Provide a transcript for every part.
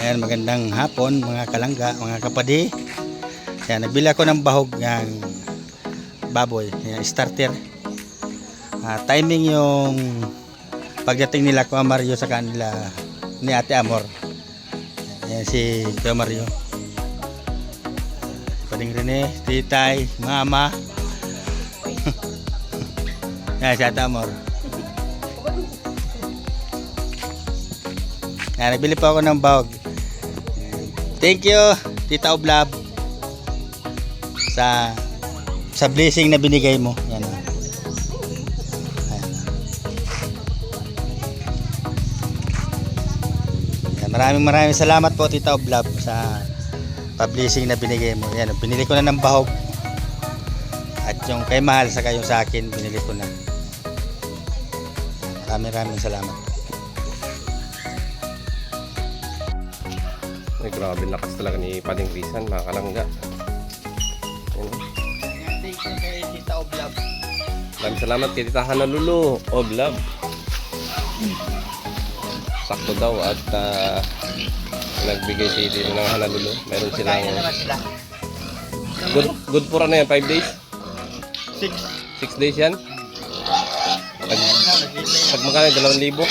Ayan, magandang hapon mga kalangga, mga kapadi. Ayan, nagbili ako ng bahog ng baboy, ayan, starter. Timing yung pagdating nila Kuya Mario sa kanila ni Ate Amor. Ayan si Kuya Mario. Pading Rene, Titay, Mama. Ayan si Ate Amor. Ayan, nagbili po ako ng bahog. Thank you, Tita Oblab, sa blessing na binigay mo. Ayan. Ayan. Maraming salamat po, Tita Oblab, sa pa-blessing na binigay mo. Ayan, binili ko na ng bahog. At yung kay Mahal sa kayong sa akin, binili ko na. Maraming salamat. Ay, grabe lakas talaga ni Pading Risan, mga kalangga. Thank you kay Tita Oblab. Maraming salamat kay Tita Hanalulu Oblab. Sakto daw at nagbigay siya dito ng Hanalulu. Meron silang good for ano yan, 5 days? 6 days yan? Pag magkano, 2,000?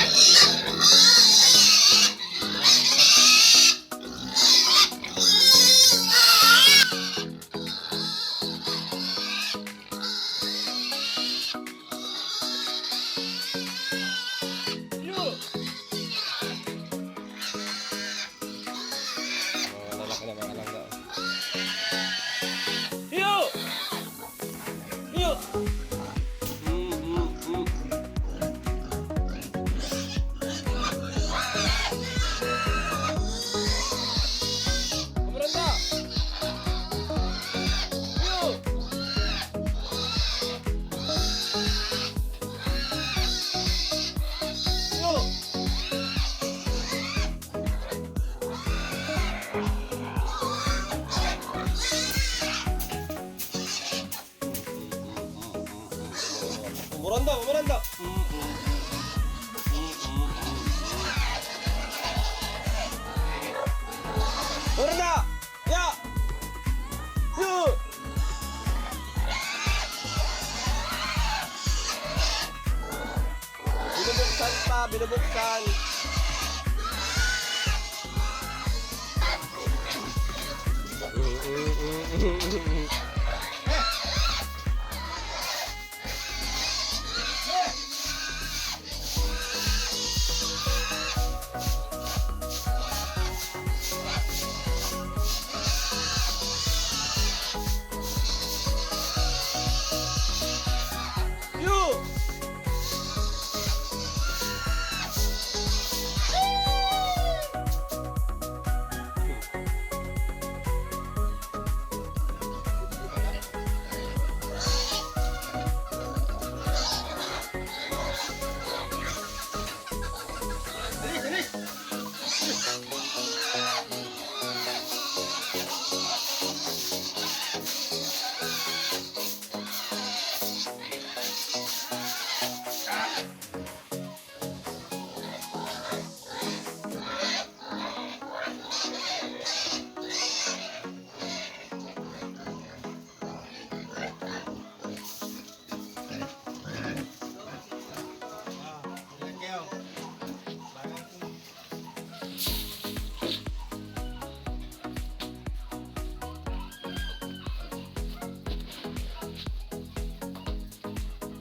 Umuranda. Umuranda! Ya! Yuk! Binubuksan pa, binubuksan.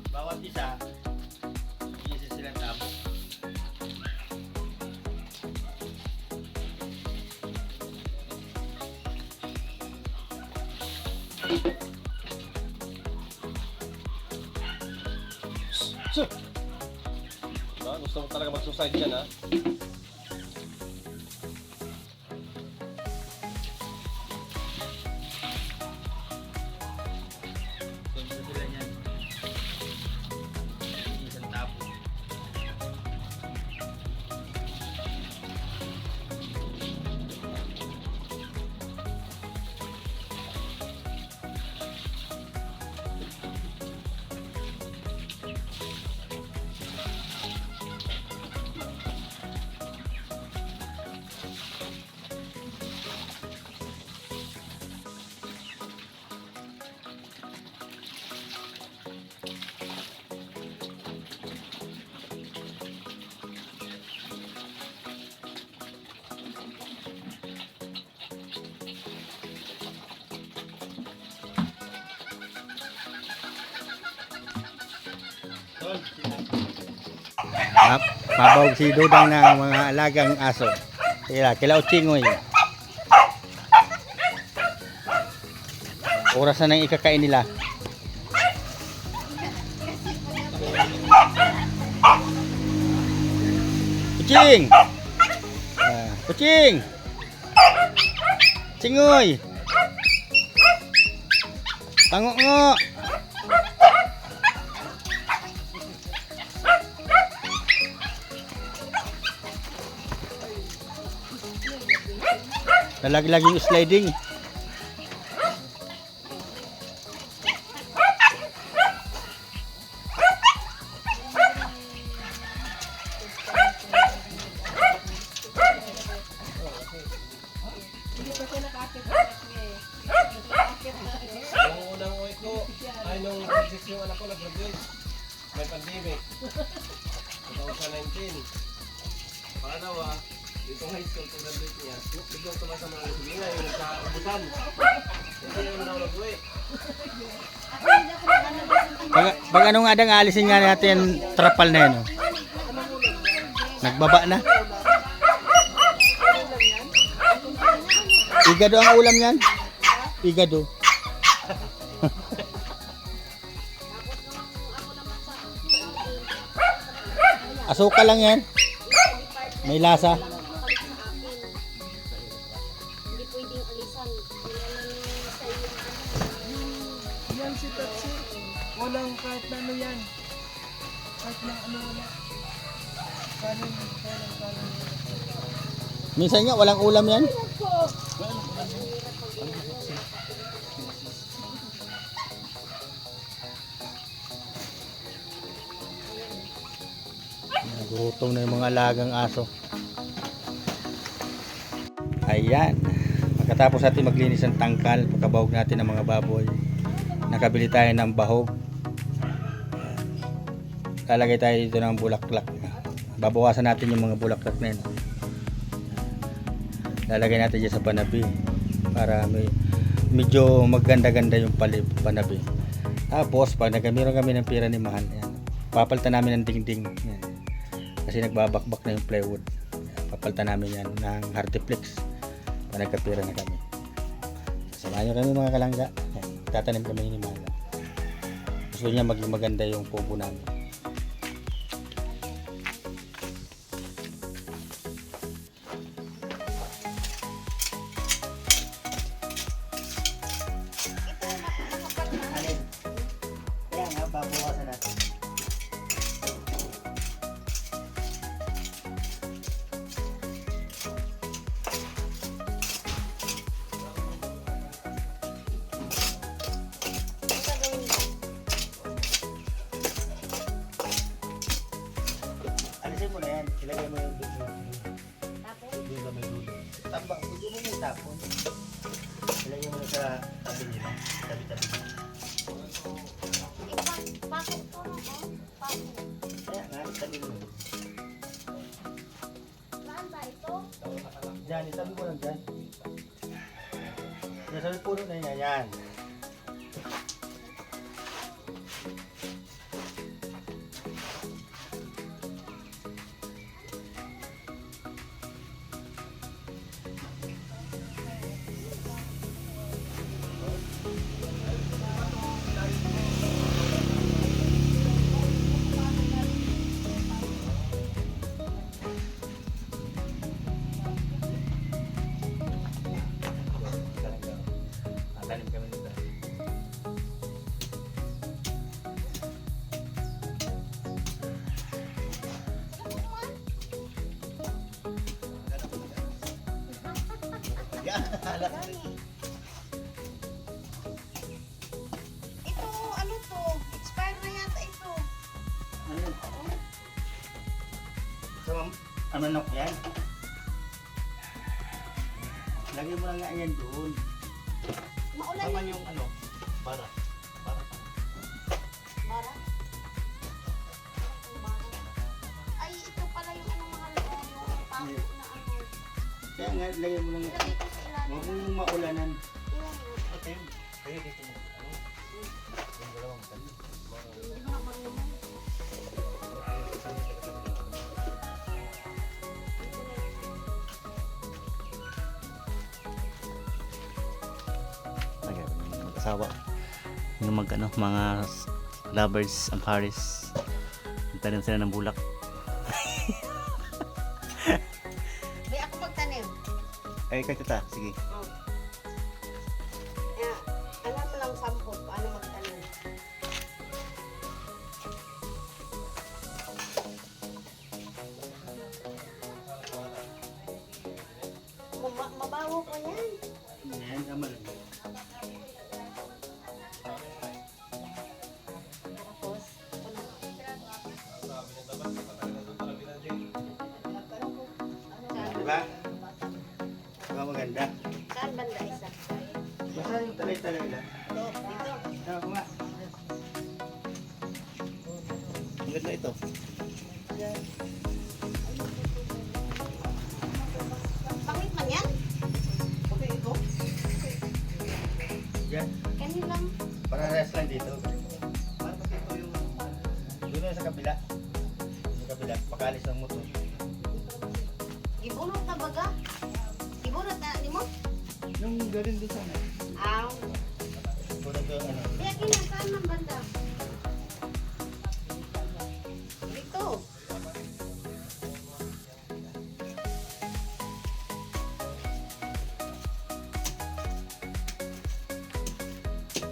Bawat isa, isa silang tabo. Gusto mo talaga mag-suicide dyan, ha? Isa sila niyan. Isang tabo. Mabawag si Dudang ng mga alagang aso. Kila Uchingoy. Oras na nang ikakain nila. Kucing! Kucing! Cingoy! Pango-ngo! Nalag-lag yung sliding. Nung unang uwi ko, ay nung exist yung anak ko nag-graduate, may pandemic. 2019. Pangalawa, itong high school kung graduate niya, biglang tumasama ng gasolina, yung nagkaubusan. Kasi yung daw nag-uwi. Pag ano nga dang alisin nga natin trapal na yun. Oh. Nagbaba na. Igado ang ulam yan. Igado. Asukal lang yan. May lasa. Hindi pwedeng alisan. Yan si Tatsi. Walang kahit na ano yan. Kahit na ano wala. Kanin. Minsan nga walang ulam yan. Gutom na yung mga alagang aso. Ayan. Pagkatapos natin maglinis ng tangkal, pagkabahog natin ng mga baboy, nakabili tayo ng bahog. Lalagay tayo dito ng bulaklak. Babawasan natin yung mga bulaklak na yun. Lalagay natin dyan sa panabi para medyo maganda-ganda yung panabi. Tapos pag nagamiron kami ng pira ni Mahal, yan, papalitan namin ng dingding yan. Kasi nagbabakbak na yung plywood. Papalitan namin yan ng Hardiplex para nagkapira na kami. Samahan nyo kami mga kalangga. Yan, tatanim kami ni Mahal. Gusto niya maging maganda yung kubo namin. Yan nga, babawasan natin. Alisin mo na yan. Ilagay mo yung dulo. Tapos, Doon sa may dulo. Tambak, hindi mo yung tapon. Ilagay mo na sa tabi nila. Tabi-tabi nila. pakot ko. Pakot. Kaya nga, tabi mo. Saan ba ito? Yan, itabi mo lang dyan. Yan, sabi puno na yan. Yan. Tanim kami nito. Ito, ano to? Expire na yata ito. So, manok yan. Lagay mo lang nga yan doon. Maulan Tama na. yung ano, para. Bara? Ay, ito pala yung ano mahal ko. Yung pakot na ano. Kaya nga, lagay mo lang. Ilagay ko sa ilalim. Huwag mong maulanan. Iwan mo. Kaya dito mo. Ano? Yung dalawang talim. Hindi mo na marunong. asawa. Yung mga lovers ang Paris. Nagtanim sila ng bulak. May ako magtanim. Ay, kay tita, sige. Oh. Kaya, alam mo lang sampo, paano magtanim. Mabaho ko yan. Yan, tama lang. Tapos, Diba? Diba maganda? saan banda isa? Basta yung talay-talay lang. Ito, dito. Ako nga. Ang ganda ito. Pangit man yan? Okay, ito. Yan. Kanin lang. Parehas lang dito. Ano ba ito yung... Doon na sa kabila. Sa kabila. Pakalis ng motor. Ibunot na baga. Ibunot na, di mo? Yung galing doon sana. Aw. Muna ito, ano. Kaya kinasaan ng banda? Dito.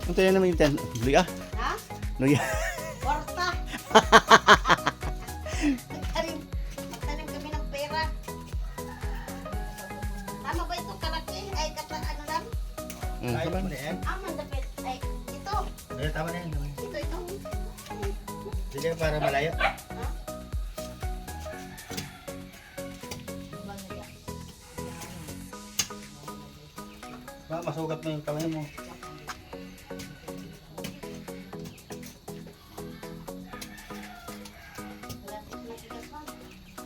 Ang tayo naman yung tan. Luya. Ha? Luya. Kwarta. Magtanim kami ng pera. Tama ba ito kalaki? Ay, ano lang? Ayaw mo na yan. Mandapit. Ay, ito. Ayaw, tama na yan. Ito. Hindi para malayo. Ha? Ba, masugat mo yung kamay mo.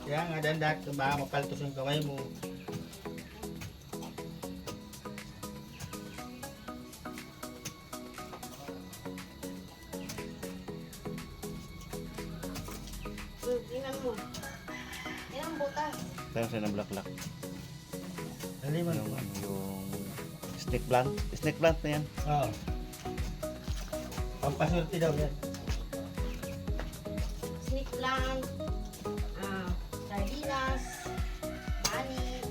Kaya nga, dandak, baka mapaltos yung kamay mo. Tingnan mo. Yan ang butas. Tayo siya ng black-black. Dali man. Yung snake plant. Snake plant na yan. Oo. Pampasulti daw yan. Snake plant. Sardinas. Mani.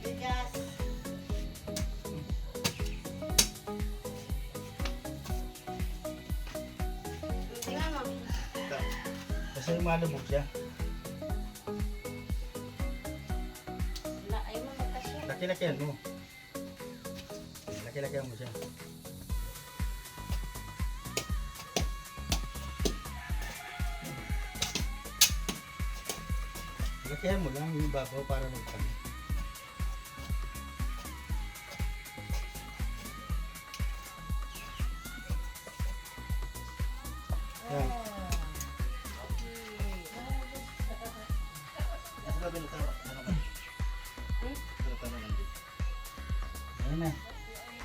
Bigas. Tingnan mo. Kasi malubog siya. Wala, ayaw mo magkasya. Laki-lakihan mo. Laki-lakihan mo siya. Lakihan mo lang yung babaw para magkano. Yan. Ayan na.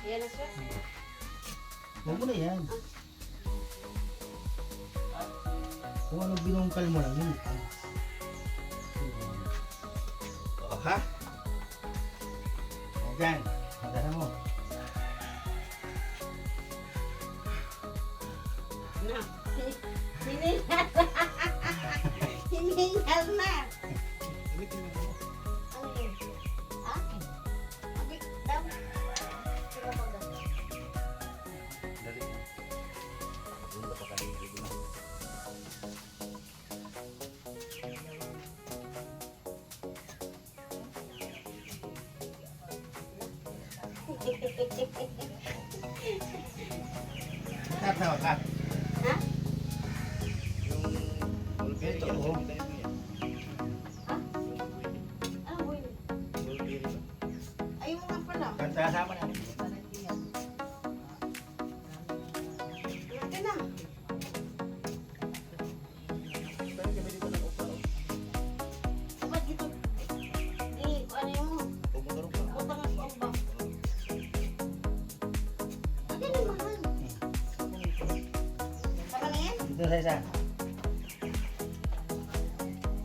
Yan na siya. Huwag mo na yan. Kung ano binungkal mo lang yun. O ha? Ayan. Magana mo. Na. Hiningal na. Hiningal na. Ano yun? Ha? Abi, daw. Sino ba daw? Tatawa ka. Ha? Ito oh. Ha? Ano ba yun? Ayun nga pala. Kanta sama na. Laki na. Ba't dito? Di, ano yung utang at pang ba? Laki na mahal. Tama na yan? Dito sa isa.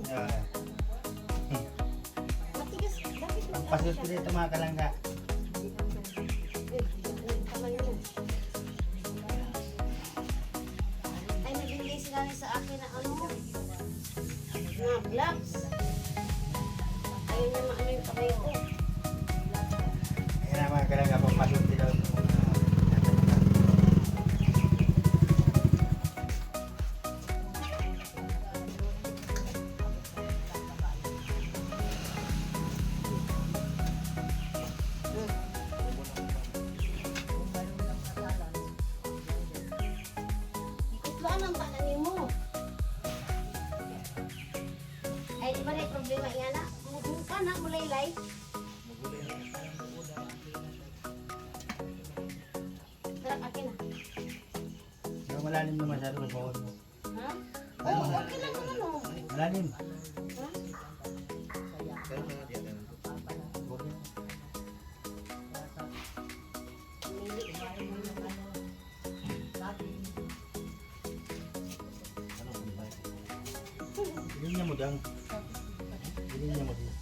Yan. Matigas. Bakit Ang pasulti dito mga kalangga. Tama na yan. gloves. Ayaw niya maano yung kamay ko. Ayan na mga kalangga, papasok din daw. Ikutlaan ang tananin mo. Ay, di ba na yung problema nga na? Mukha na, mulay-lay. Sarap akin na. Yung malalim naman sa loob bawal mo. Ha? Oo, okay lang ang ano. Malalim. Ha? Hindi niya mo dang. Hindi niya mo dang.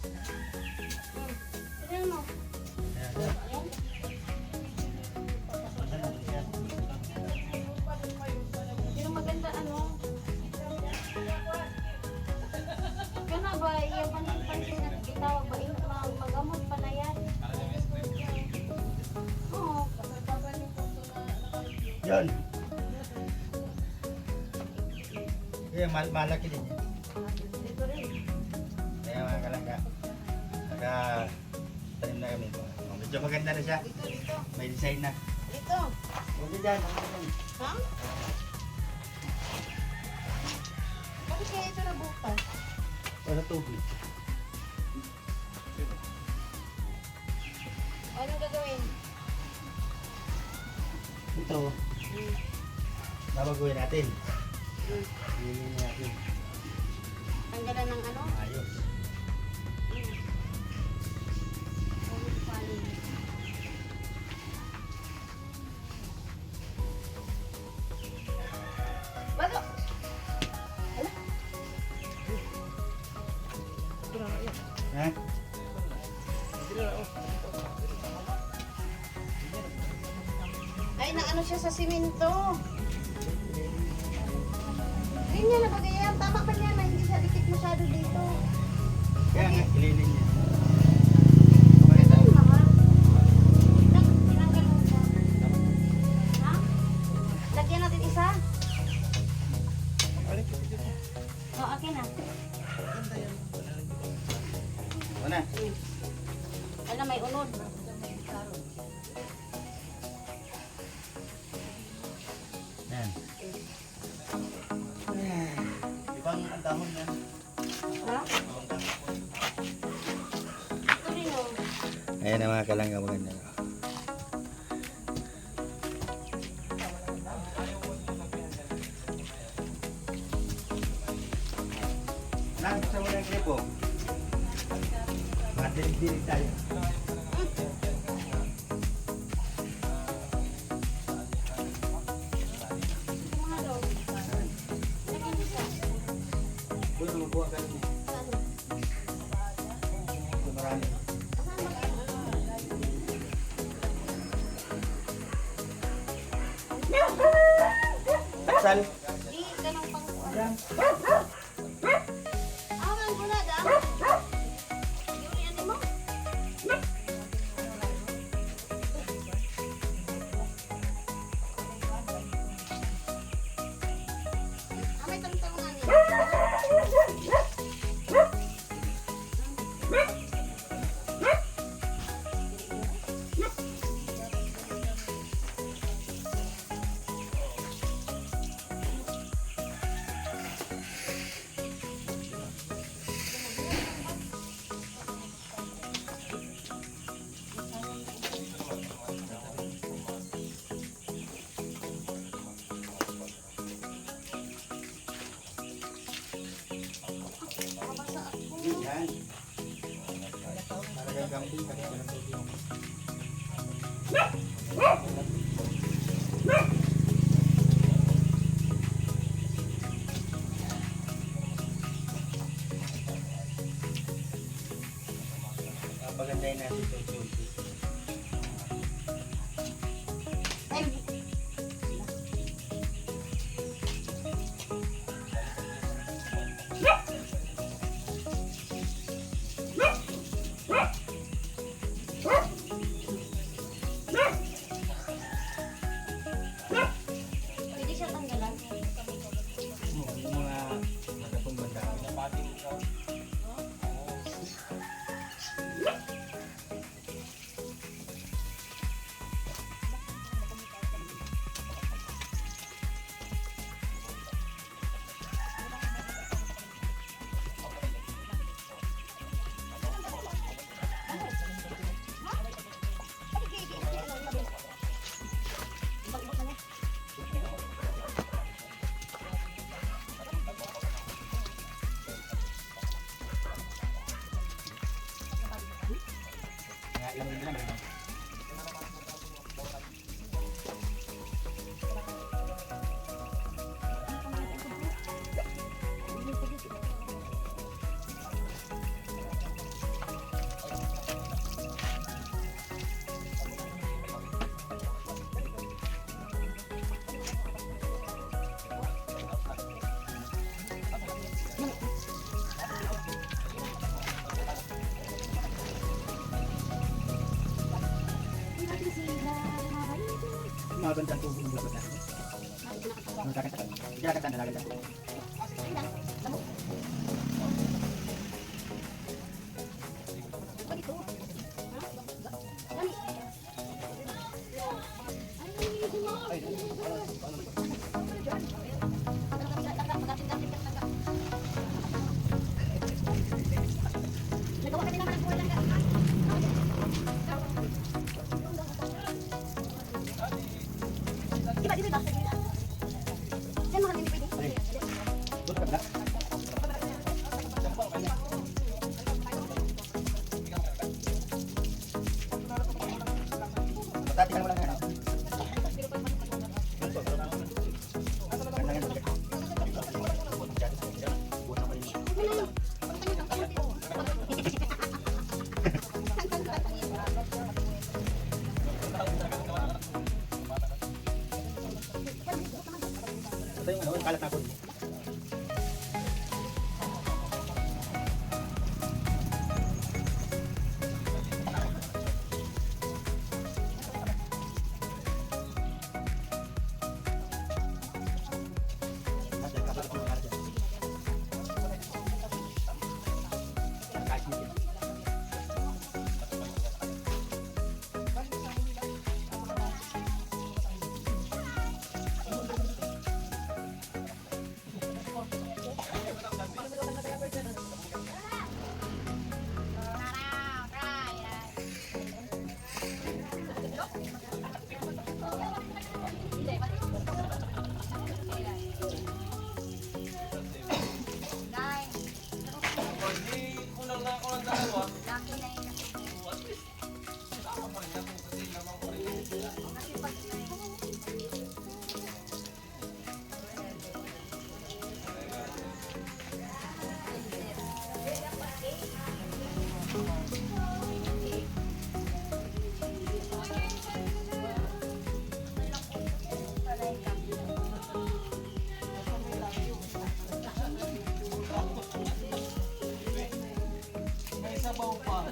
Tignan mo. Ayan. Ayan. Yung maganda ano. Kana ba, yung pansin na itawag ba, yung magamot pa na yan. Oo. Yun. Kaya malaki din yan. Dito rin. Kaya mga kalangga. Tanim na kami. Oh, medyo maganda na siya. Dito, dito. May design na. Dito. Huwag dyan. Ha? Bakit kaya ito nabukas? Para tubig. Anong gagawin? Ito. Babaguhin natin. Hilihin natin. Tanggalan ng ano? Ayos. Bago! Ha? Ay, naano siya sa simento. Ganyan na bagay yan. Tama pa niya na hindi siya dikit masyado dito. Kaya nga, hilihin niya. Ay, mahal. Tinanggal mo siya. Ha? Lagyan natin isa. O, akin na. O na. Ano, may unod. Yan. Ibang ang dahon yan. Ha? Ito rin o. Ayan na mga kalangga maganda. Lang sa mga gripo. Madilig-dilig tayo. Mga daw. Lagyan isa. Doon na magbuha ka rin. Saan? Ito marami. Saan ba kayo? Sal. Di, ganun pang Yan. awan ko na, dam. Yung yan mo? May tangtangan niya. Yan. Talagang kambing kasi walang tubig. Pagandahin natin ito. Ay, Magandang tubig ng bulak na. Magkakanta. Magkakanta na lang. Ito yung ano, kalat na po.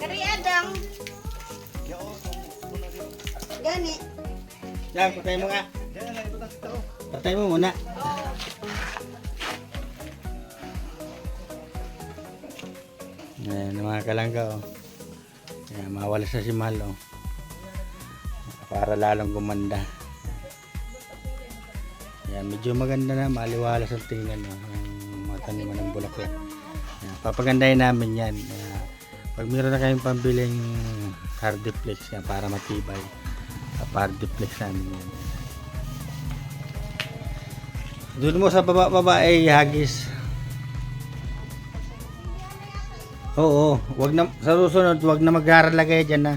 Kariadang. Gani. Yan, patay mo nga. Patay mo muna. Ayan, mga kalangga, oh. Ayan, mawala sa si Mal, oh. Para lalong gumanda. Ayan, medyo maganda na, maliwalas ang tingnan, oh. Ang mga taniman ng bulaklak. Ayan, papagandahin namin yan. Pag meron na kayong pambiling hardiplex yan para matibay, hardiplex namin yan. Doon mo sa baba ay hagis. Oo, wag na sa susunod, wag na magharalagay diyan na.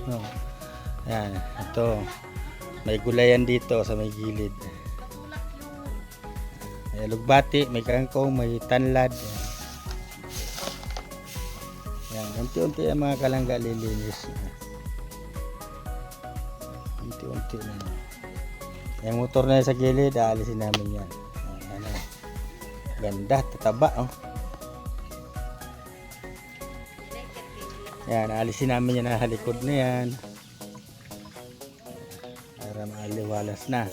Oh. Yan, ito. May gulayan dito sa may gilid. May lugbati, may kangkong, may tanlad. Yan, unti-unti ang mga kalangga lilinis. Unti-unti na. Yung motor na sa gilid, aalisin namin yan. Ano, ganda, tataba, oh. Yan, aalisin namin yan na likod na yan. Para maaliwalas na.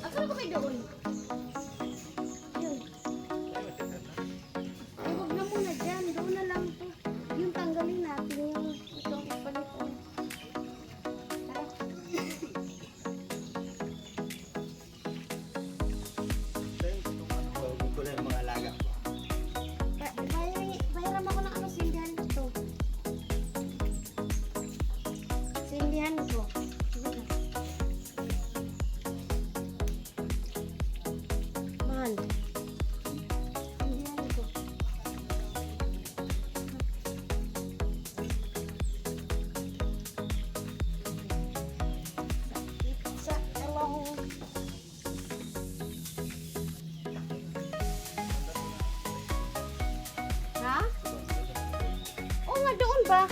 Akala ko may doon. Yun. Ay, wag na muna dyan. Doon na lang to. Yung tanggalin natin yung itong ipalit. Tara. Ito yung mga alaga ba?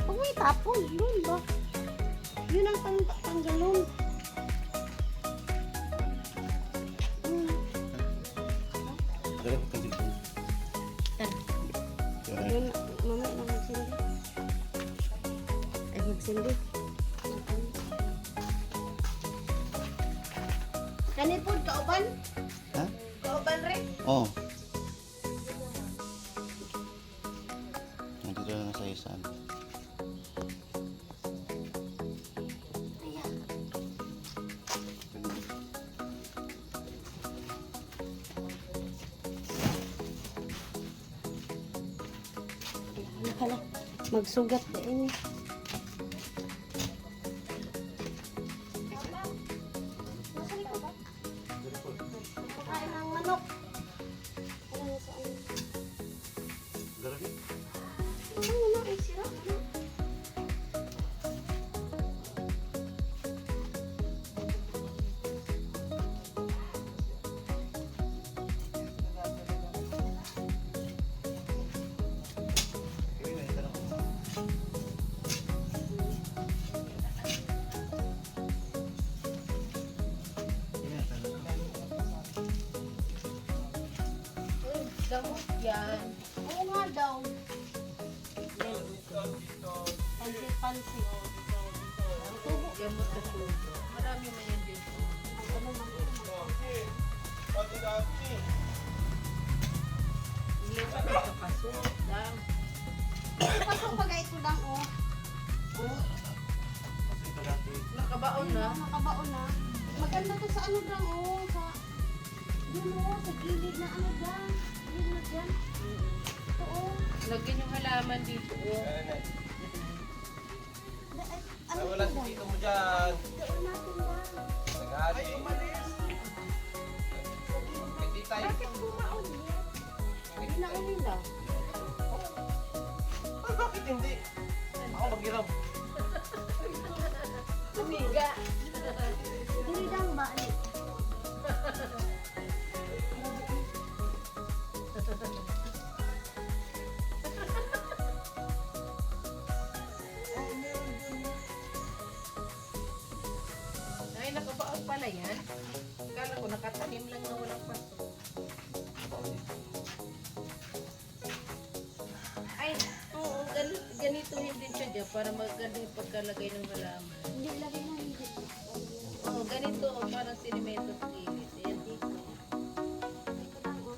Huwag mo itapon. Doon ba? Yun ang tanggalon. Yun, mamaya na magsindi. Ay, magsindi. Kanin po, kauban? Ha? Kauban rin? Oo. Nandito na sa isan. Hala, magsugat din. Kain ng manok. Ano sa ano? Ano na, ay sira. Gamot yan. Oo nga daw. Pansit. Gamot na po. Marami man yan dito. Ilan ka sa paso lang. Pasok pag ito lang, oh. Oh, Nakabaon na. nakabaon na. Maganda to sa ano lang, oh. Sa, yun, oh, sa gilid na ano dyan. Gilid na dyan. Ito, oh. Lagyan yung halaman dito. Oh. Ano Wala si tito mo dyan. Doon natin lang. Naghali. Kay titay. Bakit kumaon yan? Hindi na nila. Bakit hindi? Ako mag-iram. Amiga. Dili lang ba? Ay, nakabaon pala yan. Kala ko nakatanim lang na walang paso. Ay, oo, ganito hindi siya dyan para maganda yung pagkalagay ng halaman. Hindi lagi na hindi. Oo, ganito, parang sinimeto sa gilid. Ayan dito. Dito lang, oh.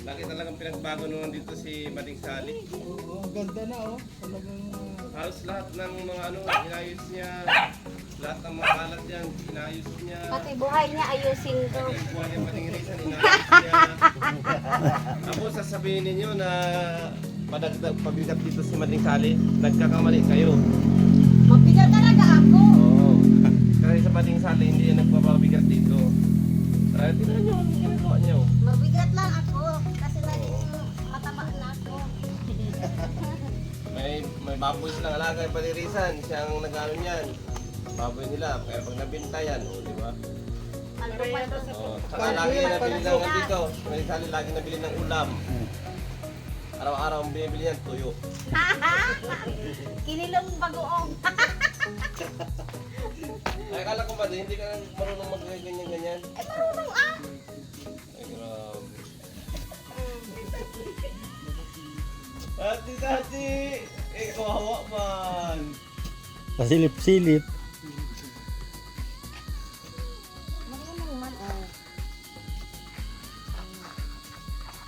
Lagi talagang pinagbago naman dito si Mading Sally. Oo, ganda na oh. Talagang Halos lahat ng mga ano, inayos niya. Lahat ng mga kalat yan, inayos niya. Pati buhay niya ayusin ko. Pati buwan niya Mading Rizal, inayos niya. Tapos sasabihin ninyo na padagdag pabigat dito si Mading Sally, nagkakamali kayo. Mabigat talaga ako. Oo. Kasi sa Mading Sally, hindi yan nagpapabigat dito. Tingnan nyo, ano ginagawa niyo? Mabigat lang ako. Kasi naging mataba na ako. May baboy silang alaga, palirisan, siyang nag-ano niyan. Baboy nila, kaya pag nabinta yan, o di ba? Paldo pa ito. Oh, saka lagi nabili ng dito. May sali lagi nabili ng ulam. Araw-araw ang binibili yan, tuyo. Kinilong bagoong. Ay, akala ko ba, hindi ka marunong mag-ganyan-ganyan? Ay, marunong ah. Ay, grabe. Tati! Eh, kawawa man. Pasilip-silip. Marunong man oh.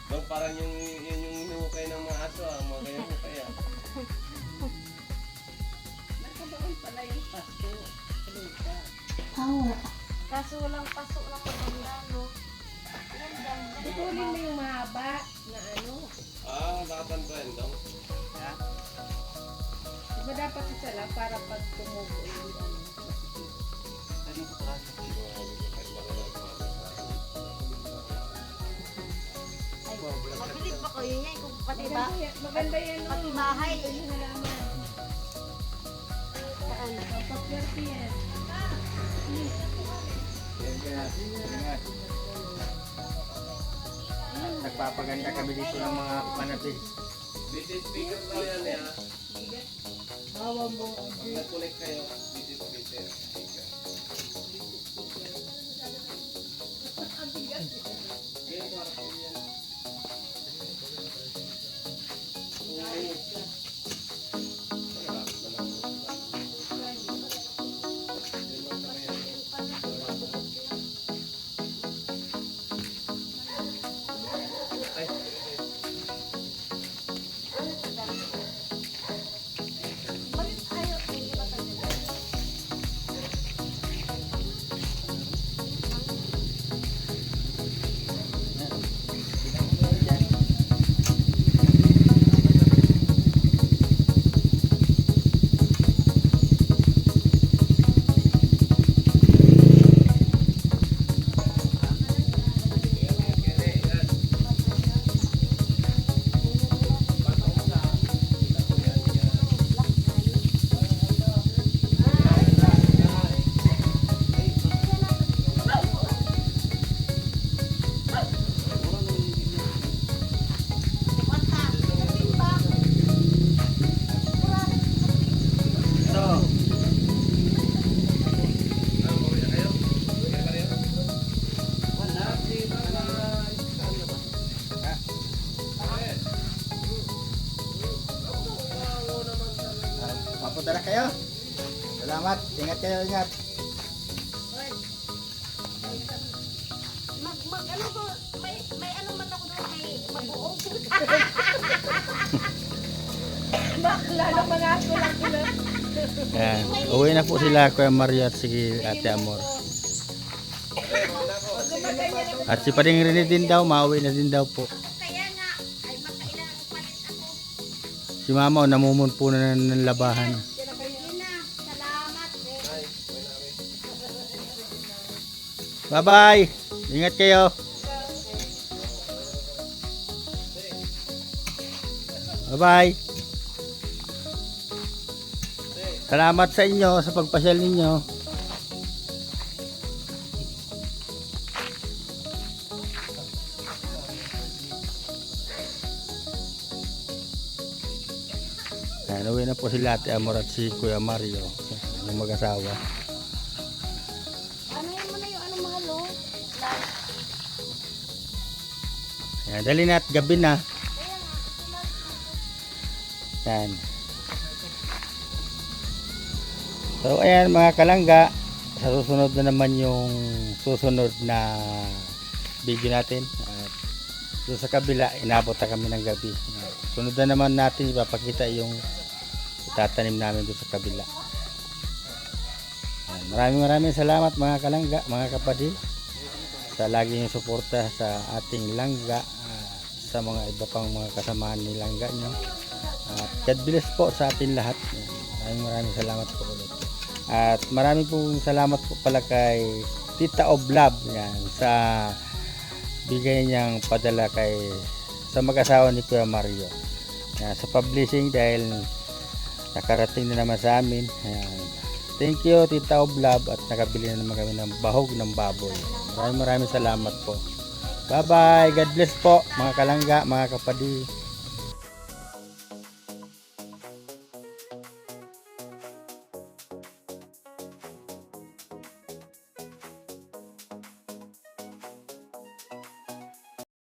Bang, parang yung hinukay ng mga aso, mga ganyan hukay ah. Nakabaon pala yung pasto. Oo. Kaso walang paso lang maganda, no? Putulin mo yung mahaba na ano. Ah, lakatan ko yan, dong. Diba dapat isa lang para pag tumubo yung ano. Ay, mabilis pa kayo niya kung pati ba? Maganda yan. no? Pati bahay. Ito yung halaman. Saan? Pagpapwerte yan. Nagpapaganda kami dito ng mga panapis. Bluetooth speaker daw yan eh, ha? Bawa mo. Pag nag-connect kayo, Bluetooth speaker. Ganyan ko harap ko yan. Bakit ayaw? Hindi ba talaga? Papunta na kayo. Salamat. Ingat kayo, ingat. Ano ba? May ano man ako doon, may mag-uong. Lalo mga ako lang sila. Yan. Uwi na po sila, Kuya Mario at si Ate Amor. At si Pading Rene din daw, mauwi na din daw po. Kaya nga, ay makailangan palit ako. Si Mama, namumun po na ng labahan. Sige na, salamat. Bye-bye! Ingat kayo. Bye-bye! Salamat sa inyo sa pagpasyal ninyo. Ayan, uwi na po sila Ate Amor at si Kuya Mario, yung mag-asawa. Ano yan mo na yung ano mahal oh? Like, Ayan, dali na at gabi na. kaya nga, Yan. So ayan mga kalangga, sa susunod na naman yung susunod na video natin. At doon sa kabila, inabot na kami ng gabi. Sunod na naman natin ipapakita yung itatanim namin doon sa kabila. Yan. Maraming salamat mga kalangga, mga kapatid, sa lagi yung suporta sa ating langga, sa mga iba pang mga kasamahan ni langga nyo. At God bless po sa atin lahat. Maraming salamat po ulit. At maraming pong salamat po pala kay Tita of Love yan, sa bigay niyang padala kay sa mag-asawa ni Kuya Mario. Yan, sa publishing dahil nakarating na naman sa amin. Yan. Thank you Tita of Love, at nakabili na naman kami ng bahog ng baboy. Maraming salamat po. Bye-bye. God bless po mga kalangga, mga kapadi.